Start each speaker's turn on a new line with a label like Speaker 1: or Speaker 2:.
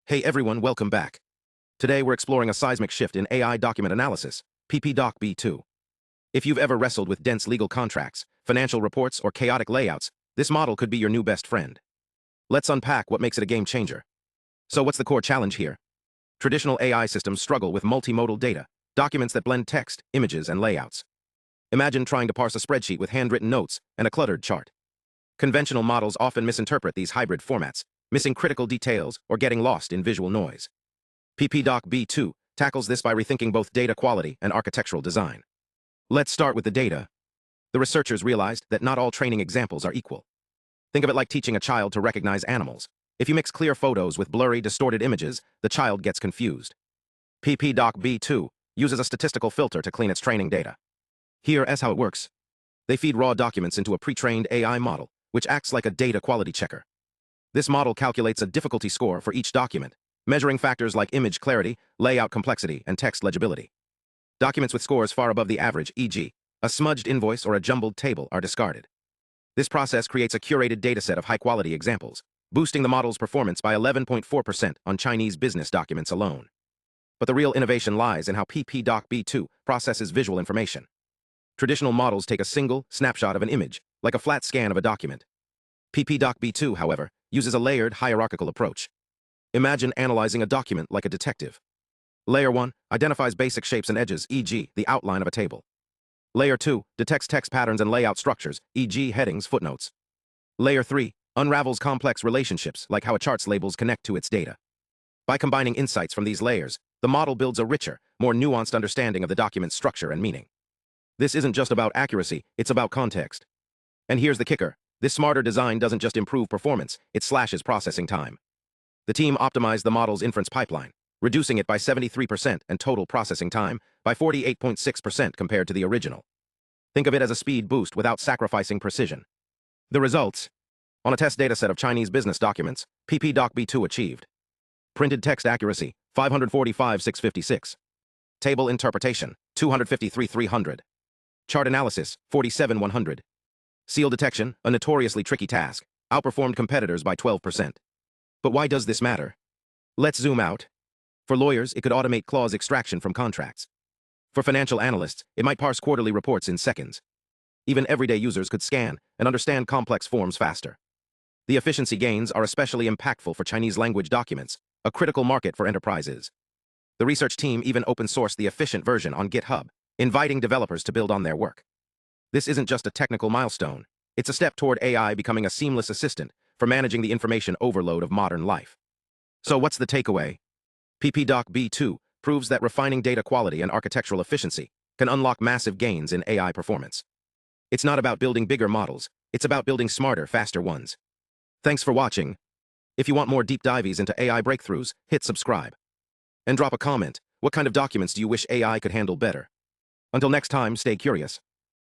Speaker 1: Hey everyone, welcome back. Today we're exploring a seismic shift in AI document analysis, PP-DocBee2. If you've ever wrestled with dense legal contracts, financial reports, or chaotic layouts, this model could be your new best friend. Let's unpack what makes it a game changer. So what's the core challenge here? Traditional AI systems struggle with multimodal data, documents that blend text, images, and layouts. Imagine trying to parse a spreadsheet with handwritten notes and a cluttered chart. Conventional models often misinterpret these hybrid formats, missing critical details or getting lost in visual noise. PP-DocBee2 tackles this by rethinking both data quality and architectural design. Let's start with the data. The researchers realized that not all training examples are equal. Think of it like teaching a child to recognize animals. If you mix clear photos with blurry, distorted images, the child gets confused. PP-DocBee2 uses a statistical filter to clean its training data. Here's how it works. They feed raw documents into a pre-trained AI model, which acts like a data quality checker. This model calculates a difficulty score for each document, measuring factors like image clarity, layout complexity, and text legibility. Documents with scores far above the average, e.g., a smudged invoice or a jumbled table, are discarded. This process creates a curated dataset of high-quality examples, boosting the model's performance by 11.4% on Chinese business documents alone. But the real innovation lies in how PP-DocBee2 processes visual information. Traditional models take a single snapshot of an image, like a flat scan of a document. PP-DocBee2, however, uses a layered, hierarchical approach. Imagine analyzing a document like a detective. Layer 1 identifies basic shapes and edges, e.g., the outline of a table. Layer 2 detects text patterns and layout structures, e.g., headings, footnotes. Layer 3 unravels complex relationships, like how a chart's labels connect to its data. By combining insights from these layers, the model builds a richer, more nuanced understanding of the document's structure and meaning. This isn't just about accuracy, it's about context. And here's the kicker. This smarter design doesn't just improve performance, it slashes processing time. The team optimized the model's inference pipeline, reducing it by 73% and total processing time by 48.6% compared to the original. Think of it as a speed boost without sacrificing precision. The results? On a test dataset of Chinese business documents, PP-DocBee2 achieved printed text accuracy, 545,656. Table interpretation, 253,300. Chart analysis, 47,100. Seal detection, a notoriously tricky task, outperformed competitors by 12%. But why does this matter? Let's zoom out. For lawyers, it could automate clause extraction from contracts. For financial analysts, it might parse quarterly reports in seconds. Even everyday users could scan and understand complex forms faster. The efficiency gains are especially impactful for Chinese language documents, a critical market for enterprises. The research team even open-sourced the efficient version on GitHub, inviting developers to build on their work. This isn't just a technical milestone. It's a step toward AI becoming a seamless assistant for managing the information overload of modern life. So what's the takeaway? PP-DocBee2 proves that refining data quality and architectural efficiency can unlock massive gains in AI performance. It's not about building bigger models, it's about building smarter, faster ones. Thanks for watching. If you want more deep dives into AI breakthroughs, hit subscribe. And drop a comment. What kind of documents do you wish AI could handle better? Until next time, stay curious.